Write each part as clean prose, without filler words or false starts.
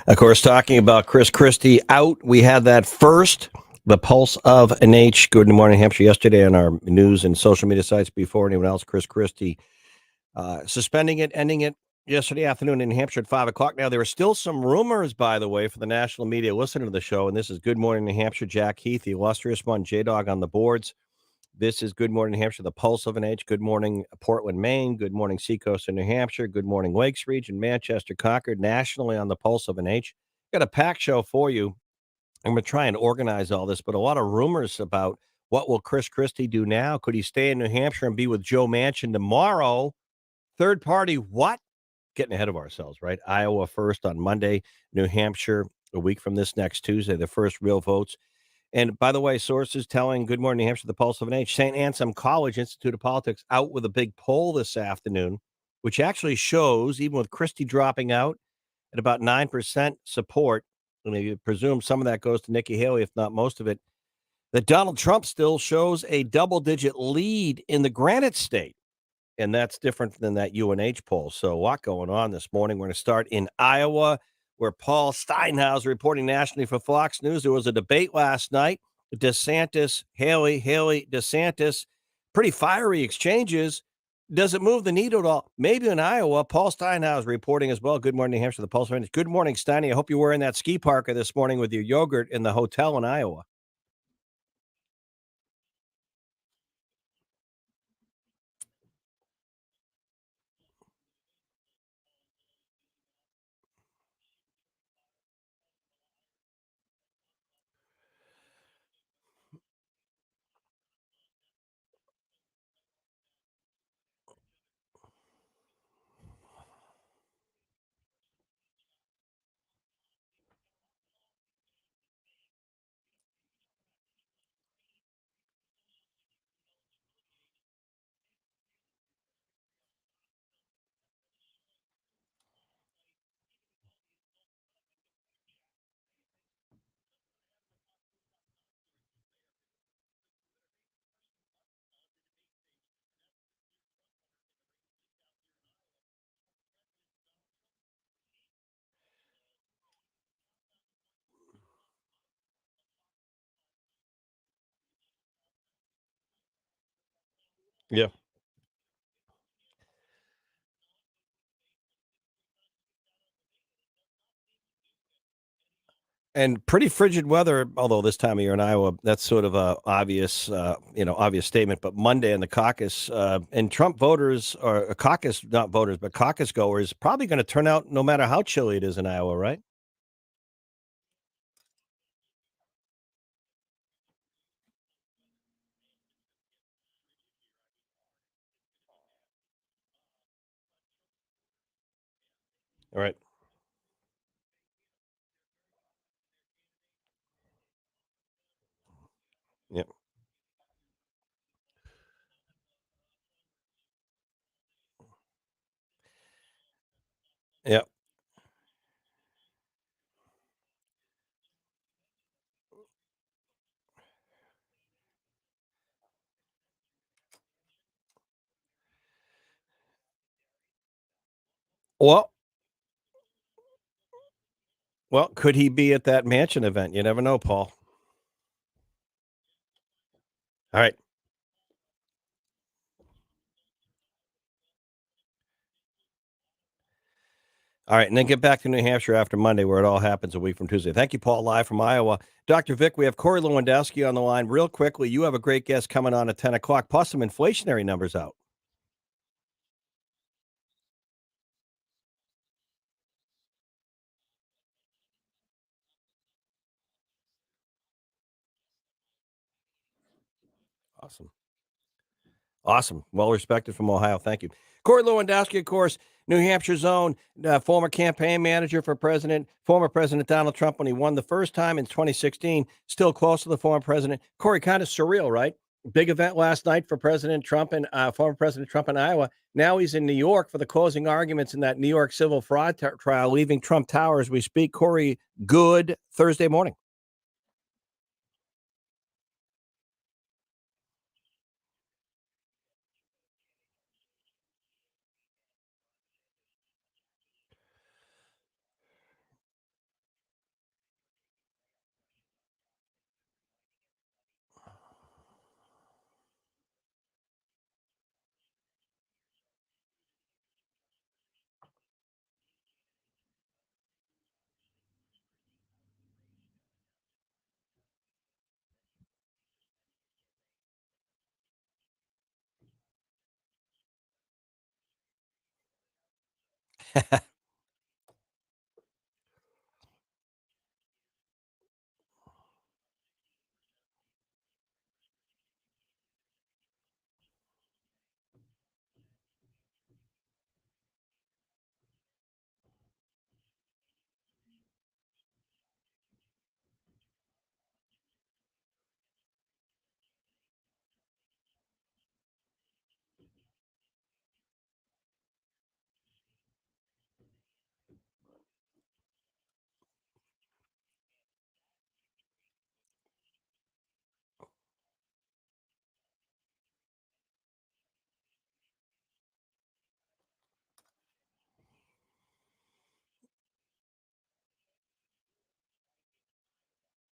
Of course, talking about Chris Christie out, we had that first, the pulse of an H. Good morning, Hampshire. Yesterday on our news and social media sites before anyone else, Chris Christie suspending it, ending it yesterday afternoon in New Hampshire at 5 o'clock. Now, there are still some rumors, by the way, for the national media listening to the show. And this is Good Morning New Hampshire. Jack Heath, the illustrious one, J Dog on the boards. This is Good Morning New Hampshire, the pulse of an H. Good morning, Portland, Maine. Good morning, Seacoast in New Hampshire. Good morning, Lakes Region, Manchester, Concord, nationally on the pulse of an H. Got a packed show for you. I'm going to try and organize all this, but a lot of rumors about what will Chris Christie do now? Could he stay in New Hampshire and be with Joe Manchin tomorrow? Third party, what? Getting ahead of ourselves, right? Iowa first on Monday, New Hampshire a week from this next Tuesday, the first real votes. And by the way, sources telling Good Morning New Hampshire, the pulse of an H, St. Anselm College Institute of Politics out with a big poll this afternoon, which actually shows, even with Christie dropping out at about 9% support, and you presume some of that goes to Nikki Haley, if not most of it, that Donald Trump still shows a double-digit lead in the Granite State. And that's different than that UNH poll. So a lot going on this morning. We're going to start in Iowa, where Paul Steinhauser reporting nationally for Fox News. There was a debate last night. DeSantis, Haley, DeSantis, pretty fiery exchanges. Does it move the needle at all? Maybe in Iowa. Paul Steinhauser reporting as well. Good morning, New Hampshire, the Pulse. Good morning, Steiny. I hope you were in that ski parker this morning with your yogurt in the hotel in Iowa. Yeah. And pretty frigid weather, although this time of year in Iowa, that's sort of a obvious, obvious statement. But Monday in the caucus, and Trump voters or caucus, not voters, but caucus goers, probably going to turn out no matter how chilly it is in Iowa, right? All right. Yeah. Yeah. Well, well, could he be at that mansion event? You never know, Paul. All right. All right, and then get back to New Hampshire after Monday, where it all happens a week from Tuesday. Thank you, Paul, live from Iowa. Dr. Vic, we have Corey Lewandowski on the line. Real quickly, you have a great guest coming on at 10 o'clock, plus some inflationary numbers out. Awesome. Awesome. Well respected from Ohio. Thank you. Corey Lewandowski, of course, New Hampshire's own former campaign manager for former President Donald Trump when he won the first time in 2016, still close to the former president. Corey, kind of surreal, right? Big event last night for President Trump and former President Trump in Iowa. Now he's in New York for the closing arguments in that New York civil fraud trial, leaving Trump Tower as we speak. Corey, good Thursday morning.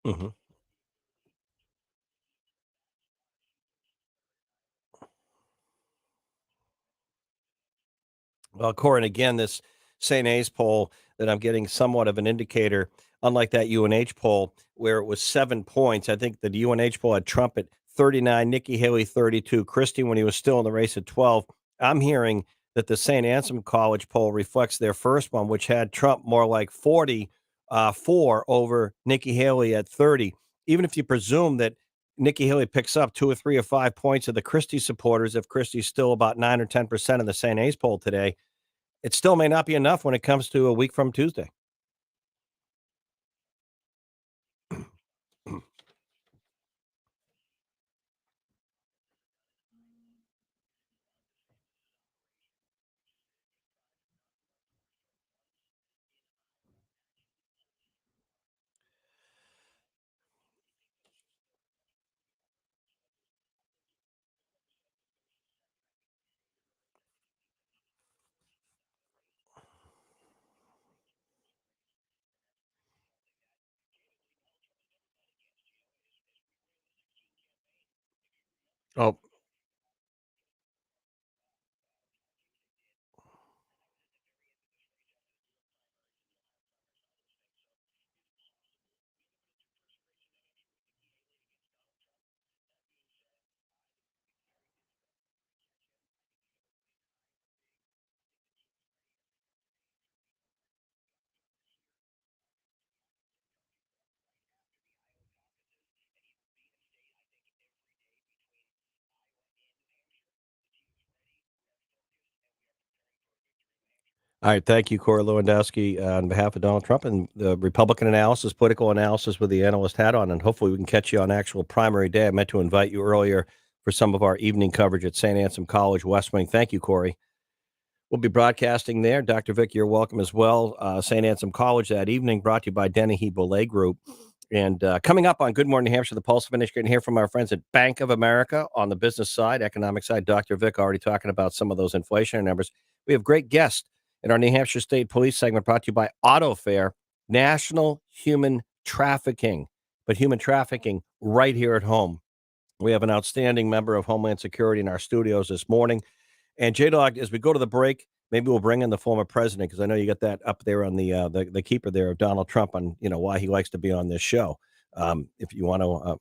Mhm. Well, Corin, again, this St. A's poll that I'm getting somewhat of an indicator, unlike that UNH poll where it was 7 points. I think the UNH poll had Trump at 39, Nikki Haley 32, Christie when he was still in the race at 12. I'm hearing that the St. Anselm College poll reflects their first one, which had Trump more like 44 over Nikki Haley at 30. Even if you presume that Nikki Haley picks up 2 or 3 or 5 points of the Christie supporters, if Christie's still about 9 or 10% in the St. A's poll today, it still may not be enough when it comes to a week from Tuesday. Oh, all right. Thank you, Corey Lewandowski, on behalf of Donald Trump and the Republican analysis, political analysis with the analyst hat on. And hopefully we can catch you on actual primary day. I meant to invite you earlier for some of our evening coverage at St. Anselm College, West Wing. Thank you, Corey. We'll be broadcasting there. Dr. Vic, you're welcome as well. St. Anselm College that evening, brought to you by Dennehy Belay Group. And coming up on Good Morning New Hampshire, the Pulse of Industry, and hear from our friends at Bank of America on the business side, economic side. Dr. Vic already talking about some of those inflationary numbers. We have great guests in our New Hampshire State Police segment brought to you by AutoFair, National Human Trafficking, but human trafficking right here at home. We have an outstanding member of Homeland Security in our studios this morning. And J Dog, as we go to the break, maybe we'll bring in the former president because I know you got that up there on the keeper there of Donald Trump on why he likes to be on this show. If you want to,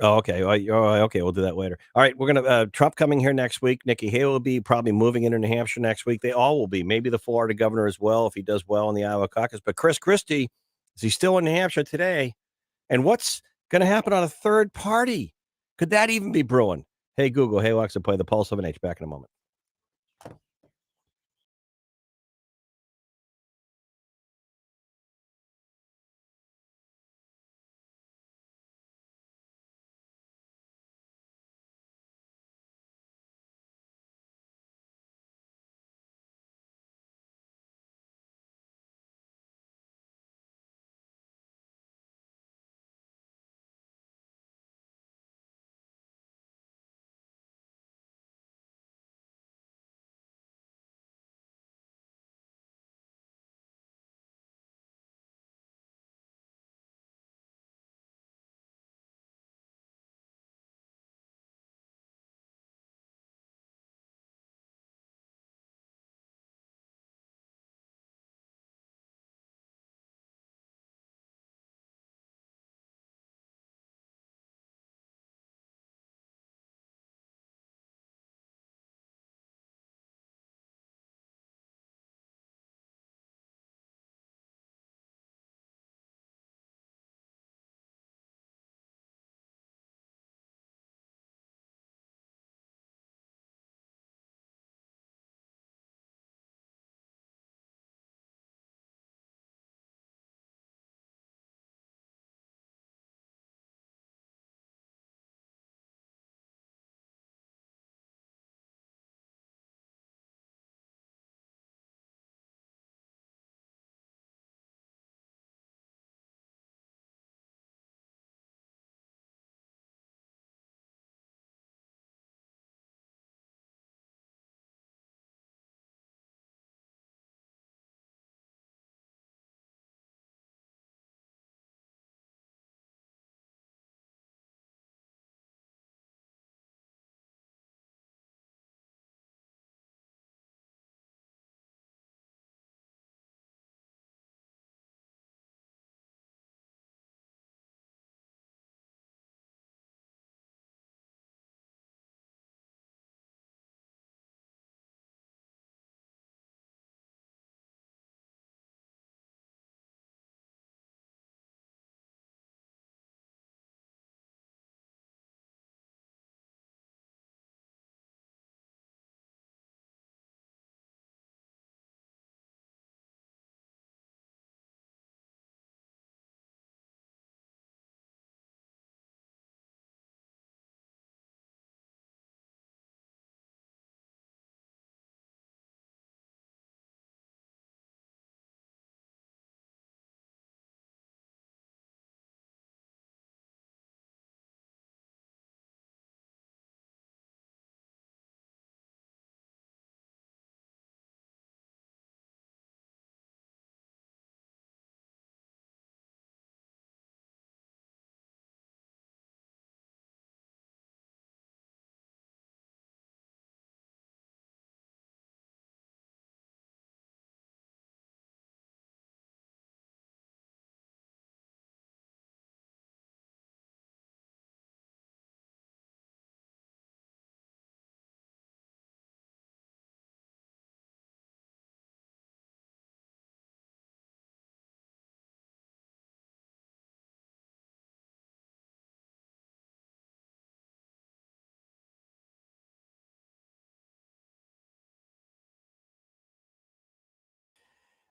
oh, okay, okay, we'll do that later. All right, we're gonna Trump coming here next week. Nikki Haley will be probably moving into New Hampshire next week. They all will be. Maybe the Florida governor as well if he does well in the Iowa caucus. But Chris Christie, is he still in New Hampshire today? And what's going to happen on a third party? Could that even be brewing? Hey Google, hey Alexa, play the Pulse of an H. Back in a moment.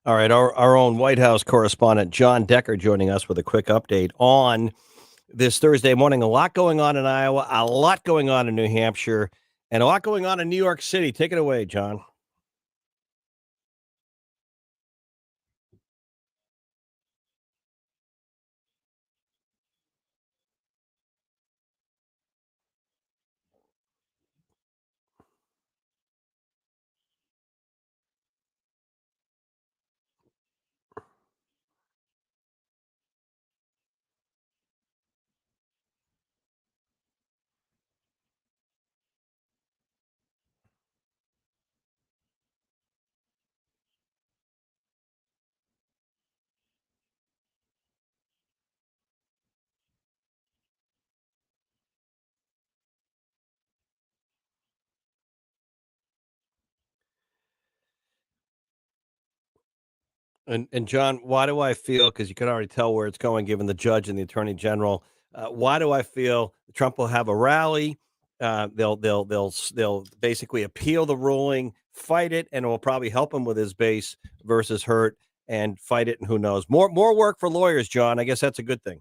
All right, our own White House correspondent John Decker joining us with a quick update on this Thursday morning. A lot going on in Iowa, a lot going on in New Hampshire, and a lot going on in New York City. Take it away, John. And John, why do I feel? Because you can already tell where it's going, given the judge and the attorney general. Why do I feel Trump will have a rally? They'll basically appeal the ruling, fight it, and it will probably help him with his base versus hurt and fight it. And who knows? More work for lawyers, John. I guess that's a good thing.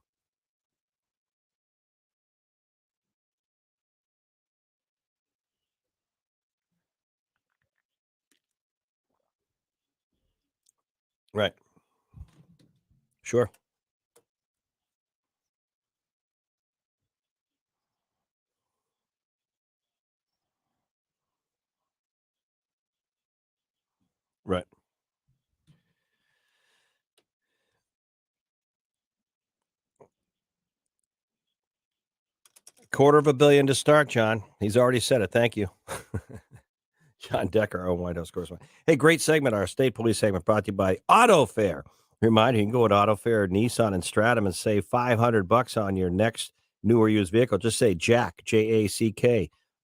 Right. Sure. Right. Quarter of a billion to start, John. He's already said it. Thank you. John Decker, our White House correspondent. Hey, great segment. Our state police segment brought to you by Auto Fair. Remind you can go to Auto Fair, Nissan, and Stratum and save $500 on your next new or used vehicle. Just say Jack, Jack,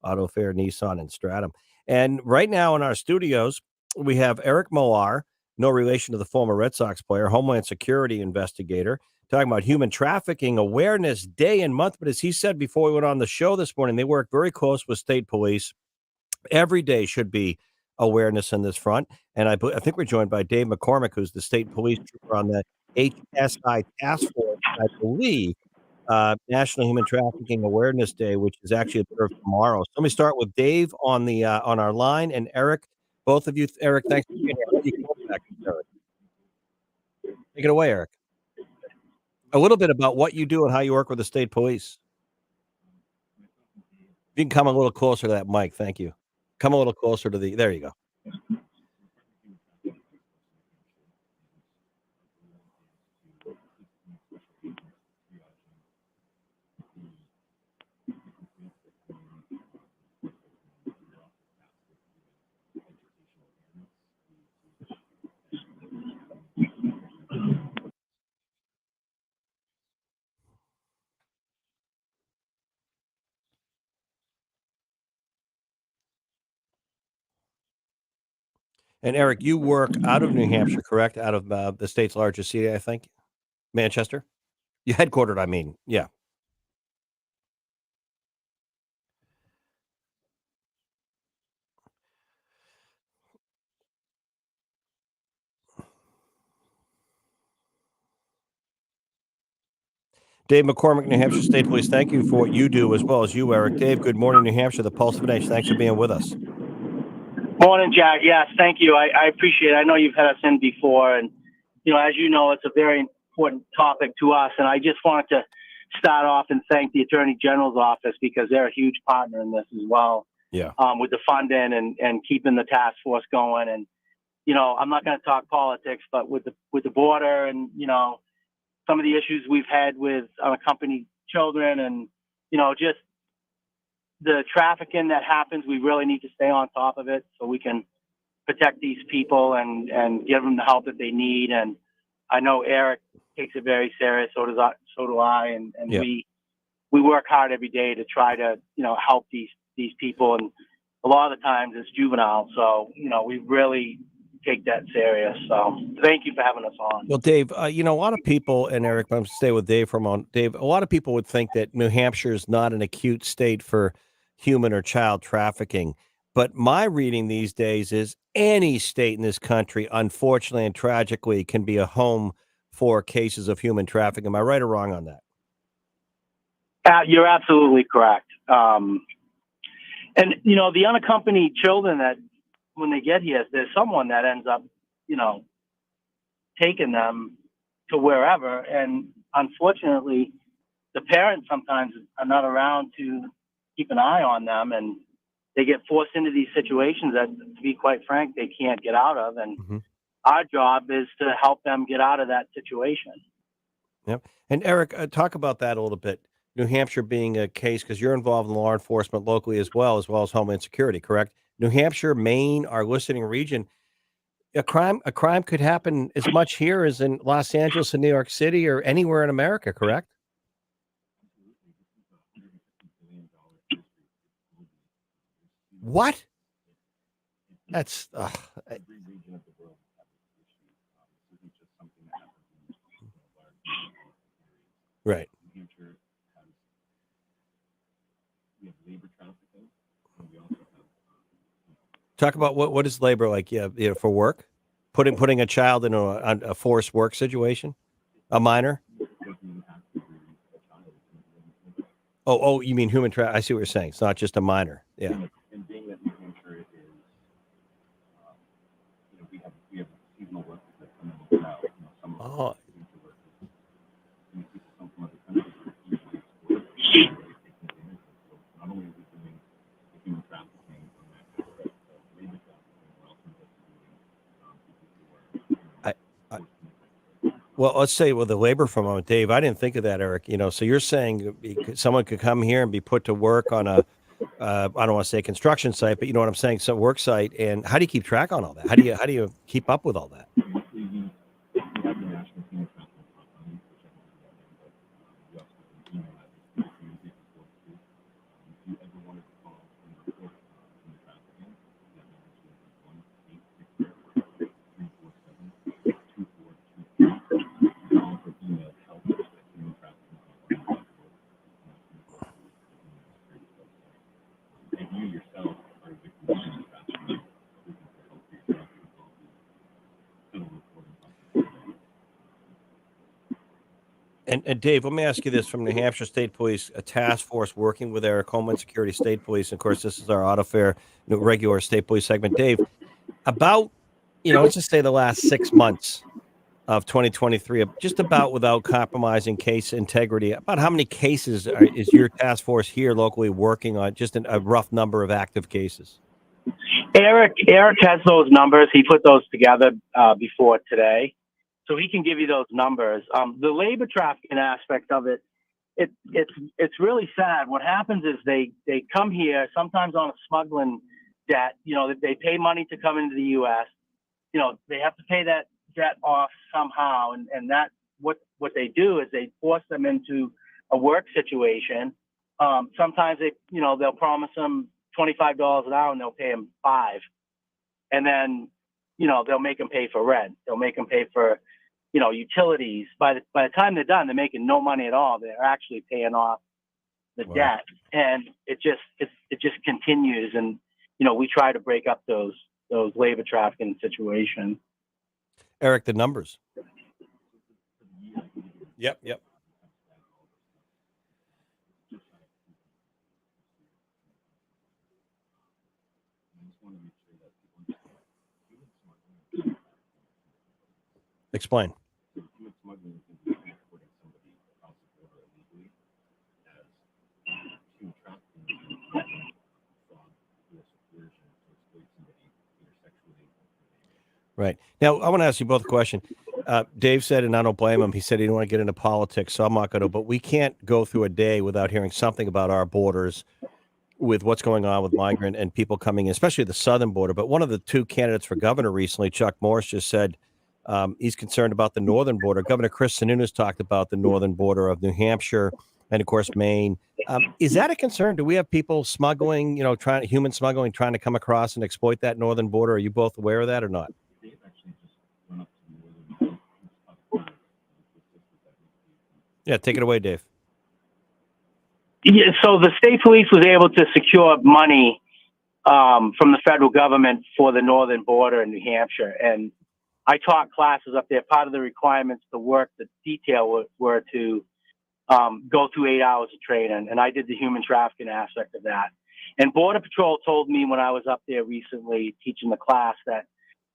Auto Fair, Nissan, and Stratum. And right now in our studios, we have Eric Moar, no relation to the former Red Sox player, Homeland Security investigator, talking about Human Trafficking Awareness Day and Month. But as he said before we went on the show this morning, they work very close with state police. Every day should be awareness in this front, and I think we're joined by Dave McCormick, who's the state police trooper on the HSI task force, I believe, National Human Trafficking Awareness Day, which is actually observed tomorrow. So let me start with Dave on our line, and Eric, both of you. Eric, thanks for being here. How do you feel back, Eric? Take it away, Eric. A little bit about what you do and how you work with the state police. If you can come a little closer to that mic, thank you. Come a little closer to there you go. And Eric, you work out of New Hampshire, correct? Out of the state's largest city, I think, Manchester. You headquartered, I mean, yeah. Dave McCormick, New Hampshire State Police. Thank you for what you do as well as you, Eric. Dave, good morning, New Hampshire. The Pulse of an Age. Thanks for being with us. Morning, Jack. Yes, thank you. I appreciate it. I know you've had us in before, and as you know, it's a very important topic to us. And I just wanted to start off and thank the Attorney General's office because they're a huge partner in this as well. Yeah. With the funding and keeping the task force going. And I'm not going to talk politics, but with the border and some of the issues we've had with unaccompanied children and just the trafficking that happens, we really need to stay on top of it so we can protect these people and give them the help that they need. And I know Eric takes it very serious. So do I. And Yeah. we work hard every day to try to, help these people. And a lot of the times it's juvenile. So, we really take that serious. So thank you for having us on. Well, Dave, a lot of people, and Eric, I'm stay with Dave for a moment. Dave, a lot of people would think that New Hampshire is not an acute state for human or child trafficking, But my reading these days is any state in this country, unfortunately and tragically, can be a home for cases of human trafficking. Am I right or wrong on that? You're absolutely correct. And the unaccompanied children that when they get here, there's someone that ends up, taking them to wherever. And unfortunately, the parents sometimes are not around to keep an eye on them, and they get forced into these situations that, to be quite frank, they can't get out of. And our job is to help them get out of that situation. Yep. And Eric, talk about that a little bit. New Hampshire being a case because you're involved in law enforcement locally as well as Homeland Security, correct? New Hampshire, Maine, our listening region. A crime could happen as much here as in Los Angeles and New York City or anywhere in America, correct? What? That's right. Talk about what is labor like? Yeah, for work, putting a child in a forced work situation, a minor. Oh, you mean human I see what you're saying. It's not just a minor. Yeah. Oh, I, I well, let's say with the labor from Dave. I didn't think of that, Eric. So you're saying someone could come here and be put to work on a I don't want to say construction site, but you know what I'm saying, some work site. And how do you keep track on all that? How do you keep up with all that? And Dave, let me ask you this: from New Hampshire State Police, a task force working with Eric, Homeland Security, State Police. Of course, this is our auto fair, regular State Police segment. Dave, about let's just say the last 6 months of 2023, just about without compromising case integrity. About how many cases is your task force here locally working on? Just a rough number of active cases. Eric has those numbers. He put those together before today, so he can give you those numbers. The labor trafficking aspect of it's really sad. What happens is they come here sometimes on a smuggling debt. They pay money to come into the U.S. They have to pay that debt off somehow, and that what they do is they force them into a work situation. Sometimes they'll promise them $25 an hour and they'll pay them $5, and then they'll make them pay for rent. They'll make them pay for utilities. By the time they're done, they're making no money at all. They're actually paying off the debt, and it just continues. And we try to break up those labor trafficking situations. Eric, the numbers. Yep. Explain. Right. Now, I want to ask you both a question. Dave said, and I don't blame him, he said he didn't want to get into politics, so I'm not going to, but we can't go through a day without hearing something about our borders with what's going on with migrant and people coming in, especially the southern border. But one of the two candidates for governor recently, Chuck Morris, just said he's concerned about the northern border. Governor Chris Sununu talked about the northern border of New Hampshire and, of course, Maine. Is that a concern? Do we have people smuggling, human smuggling, trying to come across and exploit that northern border? Are you both aware of that or not? Yeah, take it away, Dave. Yeah, so the state police was able to secure money from the federal government for the northern border in New Hampshire. And I taught classes up there. Part of the requirements to work the detail were to go through 8 hours of training, and I did the human trafficking aspect of that. And Border Patrol told me when I was up there recently teaching the class that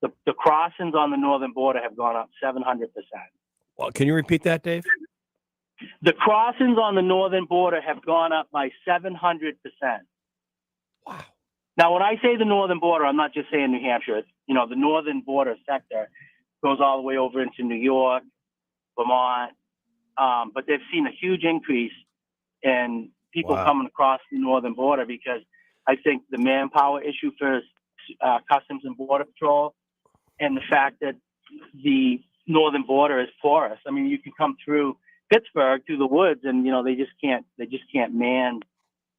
the crossings on the northern border have gone up 700%. Well, can you repeat that, Dave? The crossings on the northern border have gone up by 700%. Wow. Now, when I say the northern border, I'm not just saying New Hampshire. It's, the northern border sector goes all the way over into New York, Vermont. But they've seen a huge increase in people coming across the northern border because I think the manpower issue for Customs and Border Patrol and the fact that the northern border is porous. I mean, you can come through Pittsburgh through the woods, and they just can't man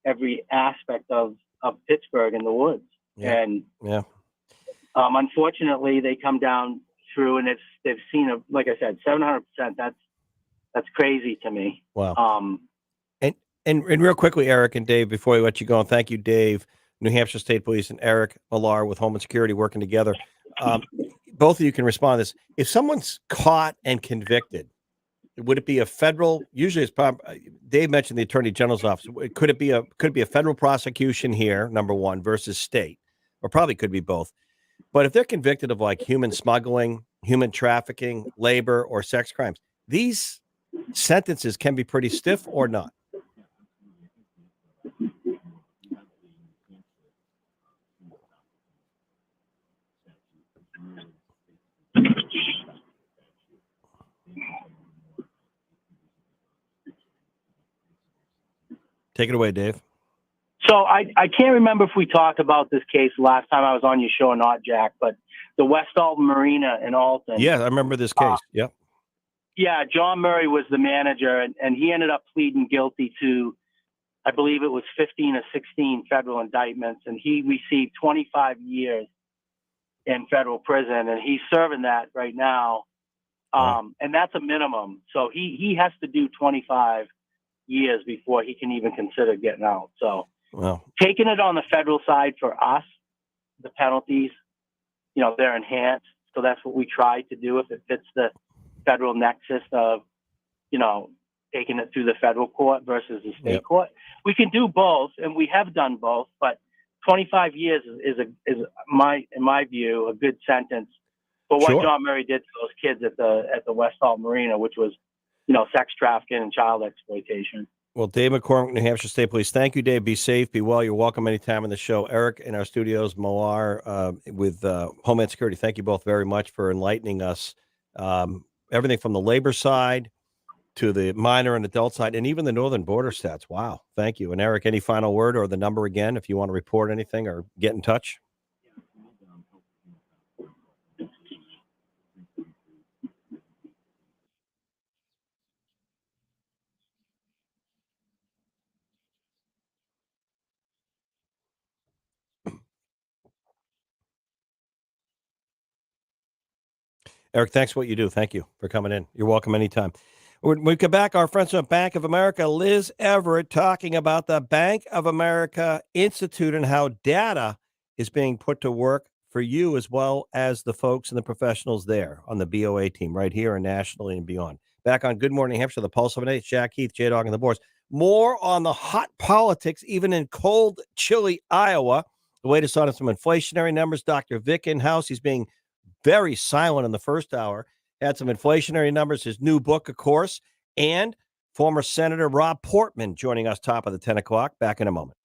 every aspect of Pittsburgh in the woods. Yeah. And unfortunately, they come down through, and they've seen like I said, 700%. That's crazy to me. Wow. And real quickly, Eric and Dave, before we let you go, and thank you, Dave, New Hampshire State Police, and Eric Millar with Homeland Security working together. Both of you can respond to this. If someone's caught and convicted, would it be a federal? Usually, it's probably Dave mentioned the Attorney General's office. Could it be a federal prosecution here, number one, versus state, or probably could be both. But if they're convicted of like human smuggling, human trafficking, labor, or sex crimes, these sentences can be pretty stiff or not. Take it away, Dave. So I can't remember if we talked about this case last time I was on your show or not, Jack, but the West Alton Marina in Alton. Yeah, I remember this case. Yep. Yeah, John Murray was the manager, and he ended up pleading guilty to, I believe it was 15 or 16 federal indictments, and he received 25 years in federal prison, and he's serving that right now. And that's a minimum. So he has to do 25 years before he can even consider getting out. So taking it on the federal side for us, the penalties, they're enhanced. So that's what we try to do if it fits the federal nexus of, taking it through the federal court versus the state court. We can do both, and we have done both, but 25 years is in my view, a good sentence for what John Murray did to those kids at the West Alton Marina, which was, sex trafficking and child exploitation. Well, Dave McCormick, New Hampshire State Police. Thank you, Dave. Be safe. Be well. You're welcome anytime on the show. Eric in our studios, Millar with Homeland Security. Thank you both very much for enlightening us. Everything from the labor side to the minor and adult side, and even the northern border stats. Wow. Thank you. And Eric, any final word or the number again, if you want to report anything or get in touch? Eric, thanks for what you do. Thank you for coming in. You're welcome anytime. When we come back, our friends at Bank of America, Liz Everett, talking about the Bank of America Institute and how data is being put to work for you as well as the folks and the professionals there on the BOA team right here and nationally and beyond. Back on Good Morning Hampshire, the Pulse of an Eight, Jack Heath, J-Dog, and the Boars. More on the hot politics, even in cold, chilly Iowa. The latest on some inflationary numbers. Dr. Vic in-house. He's being very silent in the first hour. Had some inflationary numbers, his new book, of course, and former Senator Rob Portman joining us top of the 10 o'clock. Back in a moment.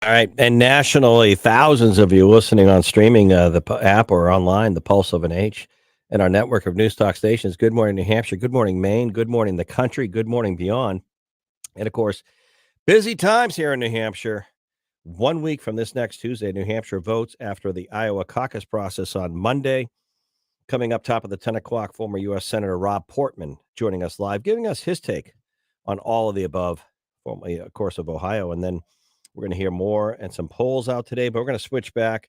All right, and nationally, thousands of you listening on streaming app or online, the Pulse of an H, and our network of news talk stations. Good morning, New Hampshire. Good morning, Maine. Good morning, the country. Good morning, beyond. And of course, busy times here in New Hampshire. 1 week from this next Tuesday, New Hampshire votes after the Iowa caucus process on Monday. Coming up top of the 10 o'clock, former U.S. Senator Rob Portman joining us live, giving us his take on all of the above, formerly, of course, of Ohio. And then we're going to hear more and some polls out today, but we're going to switch back.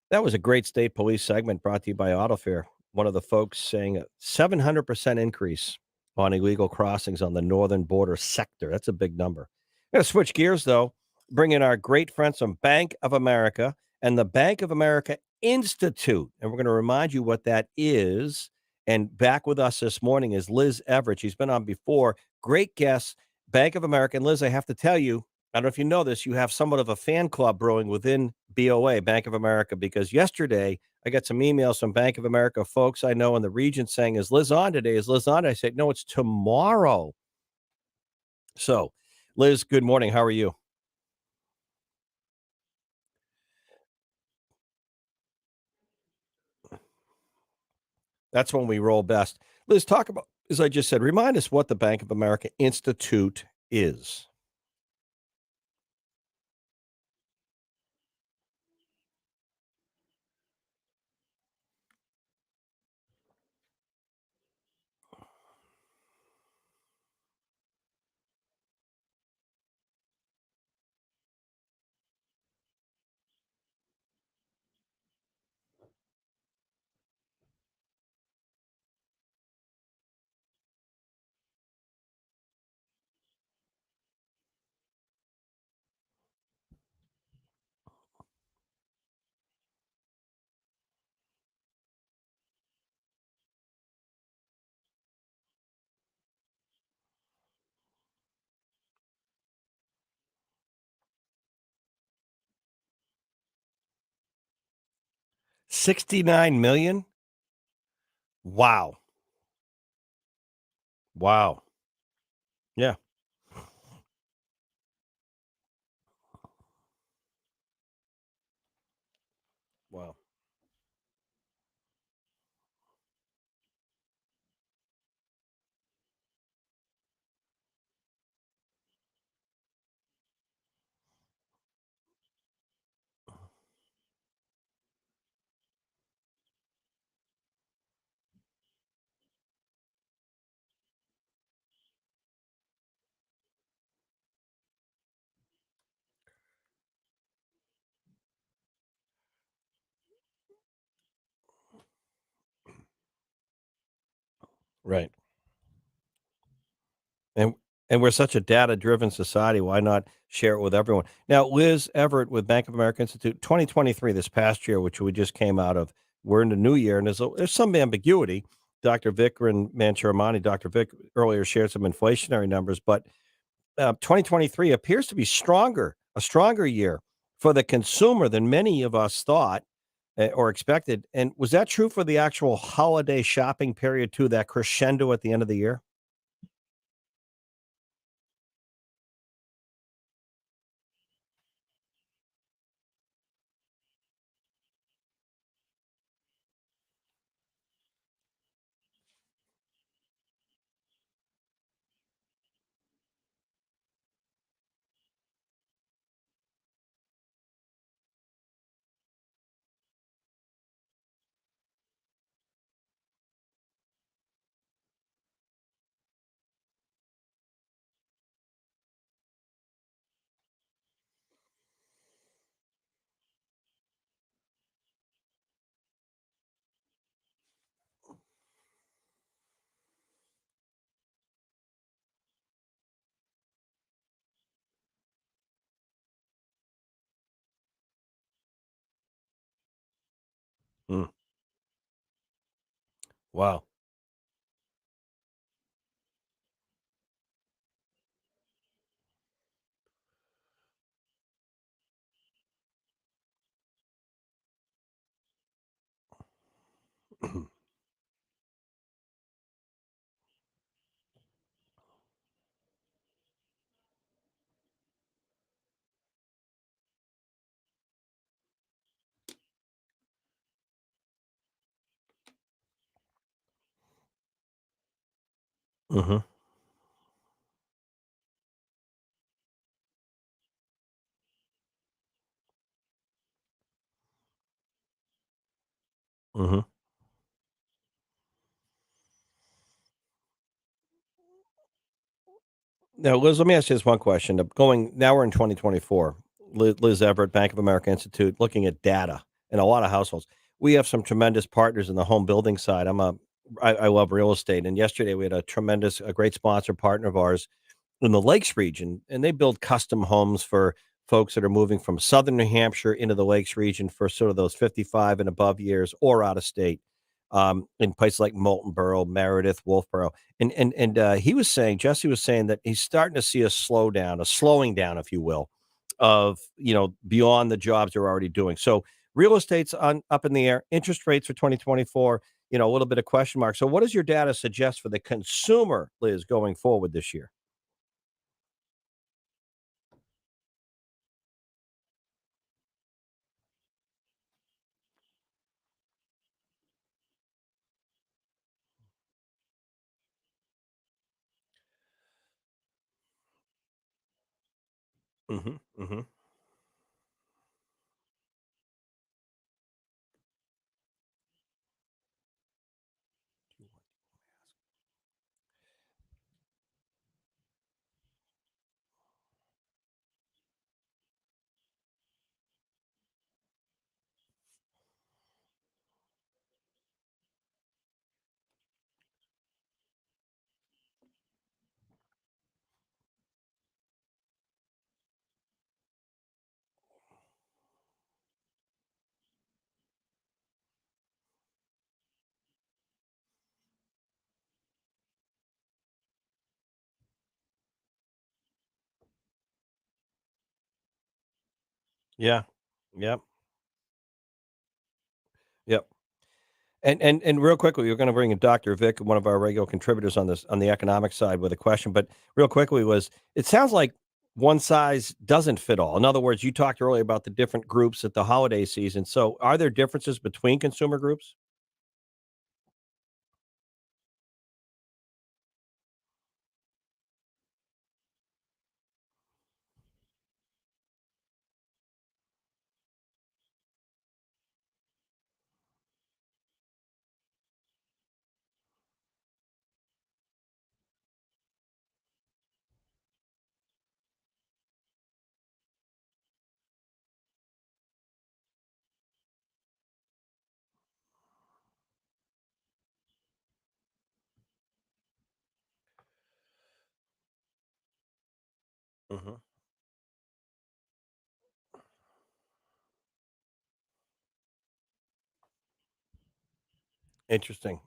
That was a great state police segment brought to you by AutoFair. One of the folks saying a 700% increase on illegal crossings on the northern border sector. That's a big number. We're going to switch gears, though, bring in our great friends from Bank of America and the Bank of America Institute. And we're going to remind you what that is. And back with us this morning is Liz Everett. She's been on before. Great guest, Bank of America. And Liz, I have to tell you, I don't know if you know this, you have somewhat of a fan club brewing within BOA, Bank of America, because yesterday I got some emails from Bank of America folks I know in the region saying, "Is Liz on today? Is Liz on?" I said, "No, it's tomorrow." So, Liz, good morning. How are you? That's when we roll best. Liz, talk about, as I just said, remind us what the Bank of America Institute is. 69 million? Wow. Wow. Yeah. Wow. Right. And and we're such a data-driven society, why not share it with everyone? Now, Liz Everett with Bank of America Institute, 2023, this past year, which we just came out of, we're in the new year, and there's some ambiguity. Dr. Vikram Mancharamani, Dr. Vic earlier shared some inflationary numbers, but 2023 appears to be a stronger year for the consumer than many of us thought or expected. And was that true for the actual holiday shopping period too, that crescendo at the end of the year? Mm, wow. Mhm. Mhm. Now, Liz, let me ask you this one question. Going now, we're in 2024. Liz Everett, Bank of America Institute, looking at data in a lot of households. We have some tremendous partners in the home building side. I love real estate, and yesterday we had a great sponsor partner of ours in the Lakes region, and they build custom homes for folks that are moving from southern New Hampshire into the Lakes region for sort of those 55 and above years or out of state, in places like Moultonboro, Meredith, Wolfboro. He was saying, Jesse was saying that he's starting to see a slowing down, if you will, of, beyond the jobs they're already doing. So real estate's up in the air. Interest rates for 2024, a little bit of question mark. So what does your data suggest for the consumer, Liz, going forward this year? Mhm, mhm. Yeah. Yep. Yep. And real quickly, we're gonna bring in Dr. Vic, one of our regular contributors on this on the economic side with a question, but real quickly was it sounds like one size doesn't fit all. In other words, you talked earlier about the different groups at the holiday season. So are there differences between consumer groups? Mhm. Interesting.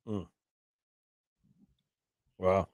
Mm. Wow.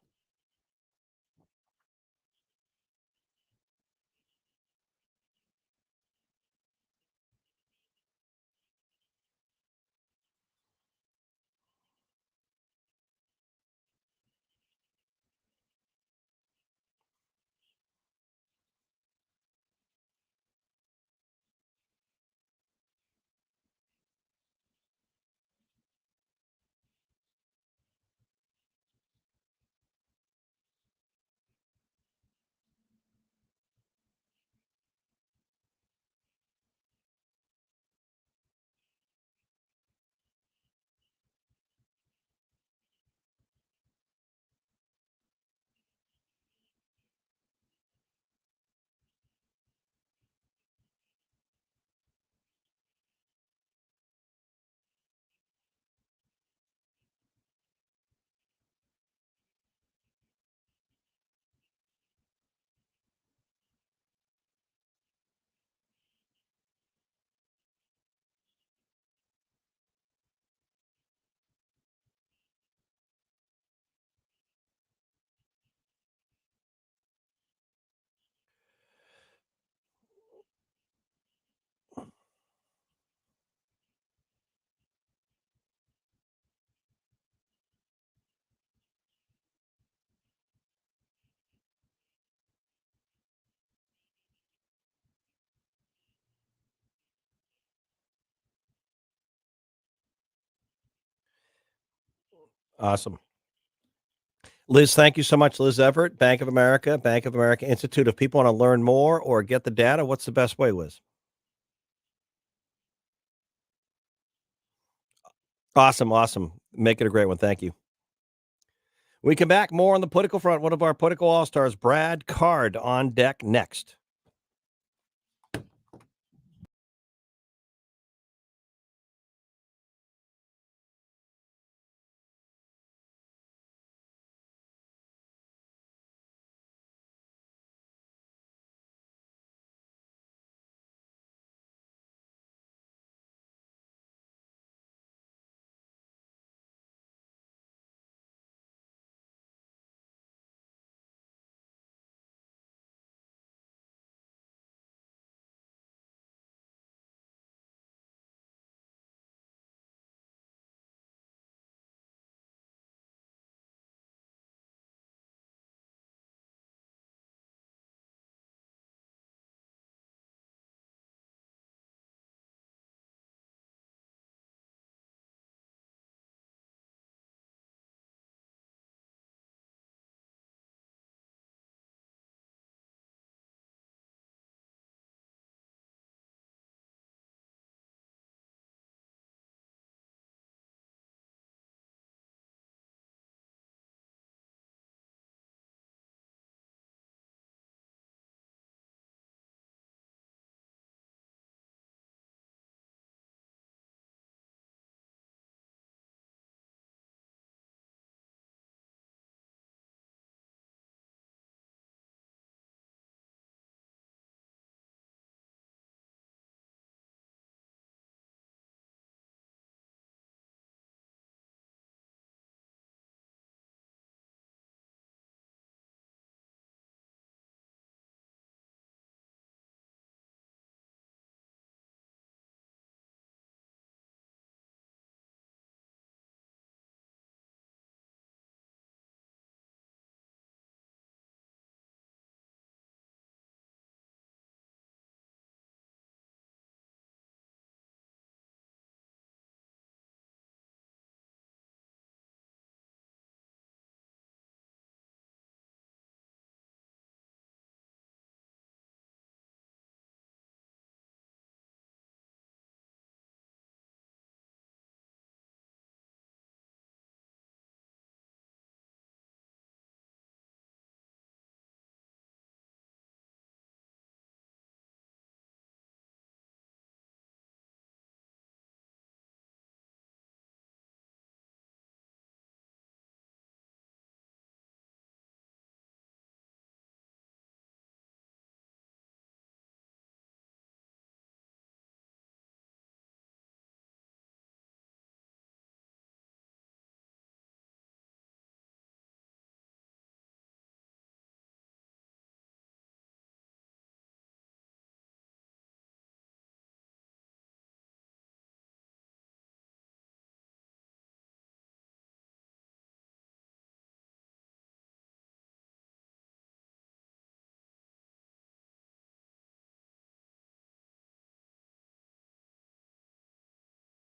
Awesome. Liz, thank you so much. Liz Everett, Bank of America Institute. If people want to learn more or get the data, what's the best way, Liz? Awesome, awesome. Make it a great one. Thank you. We come back more on the political front. One of our political all stars, Brad Card, on deck next.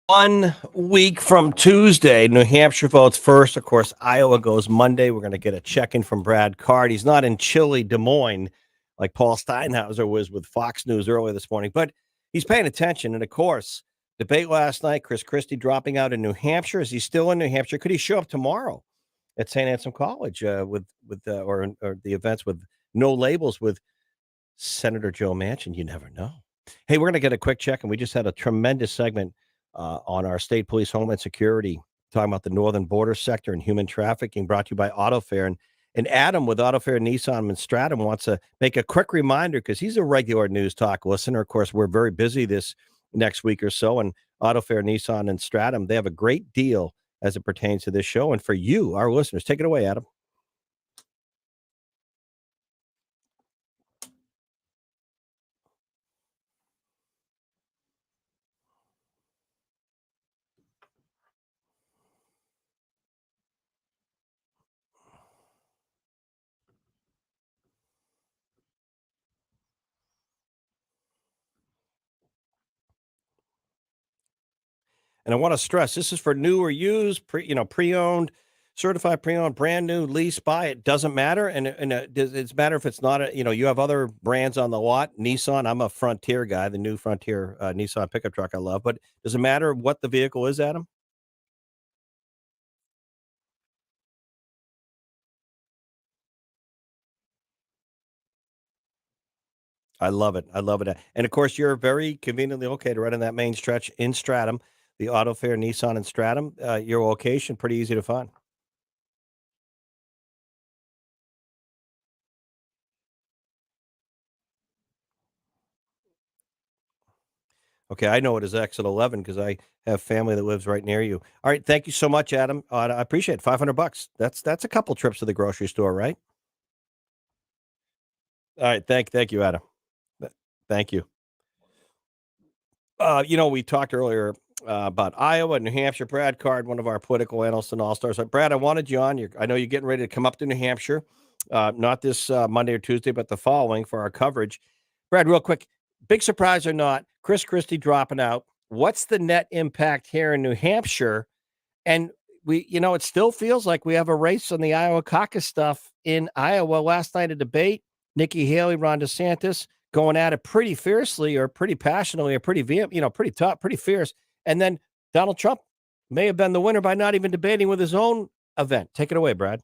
One week from Tuesday, New Hampshire votes first. Of course, Iowa goes Monday. We're going to get a check in from Brad Card. He's not in chilly Des Moines like Paul Steinhauser was with Fox News earlier this morning, but he's paying attention. And of course, debate last night, Chris Christie dropping out in New Hampshire. Is he still in New Hampshire? Could he show up tomorrow at St. Anselm College or the events with no labels with Senator Joe Manchin? You never know. Hey, we're going to get a quick check, and we just had a tremendous segment on our state police homeland security, talking about the northern border sector and human trafficking, brought to you by AutoFair. And Adam with AutoFair Nissan and Stratum wants to make a quick reminder because he's a regular News Talk listener. Of course, we're very busy this next week or so, and AutoFair Nissan and Stratum, they have a great deal as it pertains to this show. And for you, our listeners, take it away, Adam. And I want to stress this is for new or used, pre-owned. certified pre-owned, brand new, lease, buy it, doesn't matter. And does it matter if it's not you have other brands on the lot, Nissan. I'm a Frontier guy, the new Frontier Nissan pickup truck I love. But does it matter what the vehicle is, Adam? I love it. I love it. And of course, you're very conveniently located right on that main stretch in Stratham, the Auto Fair Nissan in Stratham. Your location pretty easy to find. Okay, I know it is exit 11 because I have family that lives right near you. All right, thank you so much, Adam. I appreciate it. $500. That's a couple trips to the grocery store, right? All right, thank you, Adam. Th- Thank you. We talked earlier about Iowa, New Hampshire. Brad Card, one of our political analysts and all stars. Brad, I wanted you on. I know you're getting ready to come up to New Hampshire, not this Monday or Tuesday, but the following for our coverage. Brad, real quick, big surprise or not, Chris Christie dropping out. What's the net impact here in New Hampshire? And it still feels like we have a race on the Iowa caucus stuff in Iowa. Last night, a debate, Nikki Haley, Ron DeSantis going at it pretty fiercely or pretty passionately or pretty vehement, pretty tough, pretty fierce. And then Donald Trump may have been the winner by not even debating with his own event. Take it away, Brad.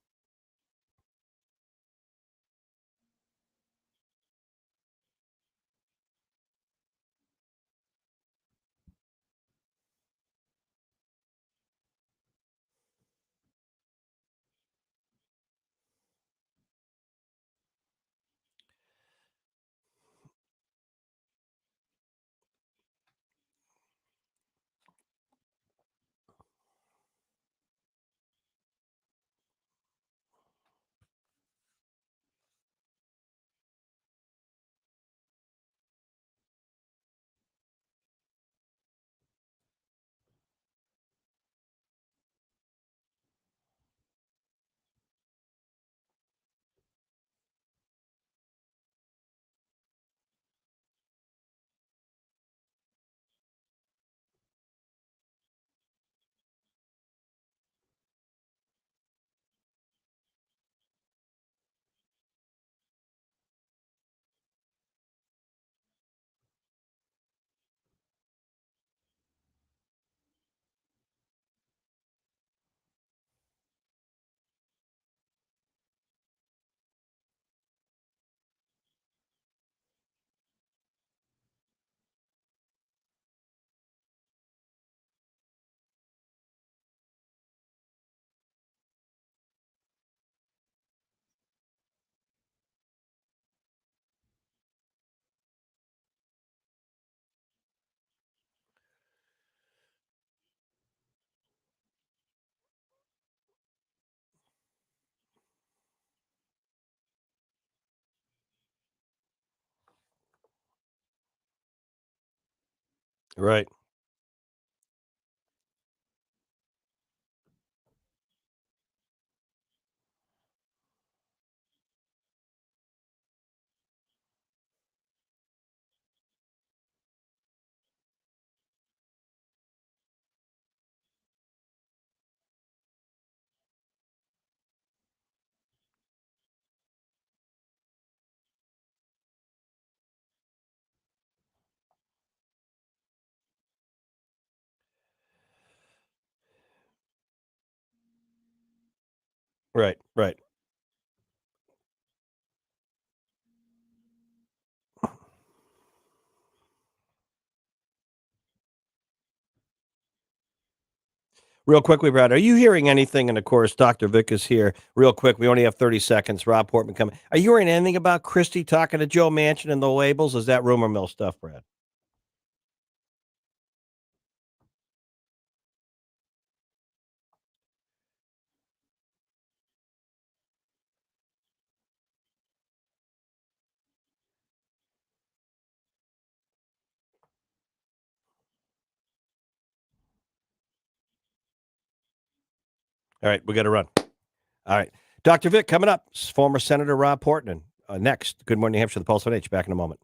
Right. Right. Right. Real quickly, Brad, are you hearing anything? And of course, Dr. Vic is here. Real quick, we only have 30 seconds. Rob Portman coming. Are you hearing anything about Christie talking to Joe Manchin and the labels? Is that rumor mill stuff, Brad? All right, we got to run. All right. Dr. Vic coming up. Former Senator Rob Portman. Next. Good morning, New Hampshire. The Pulse of H. Back in a moment.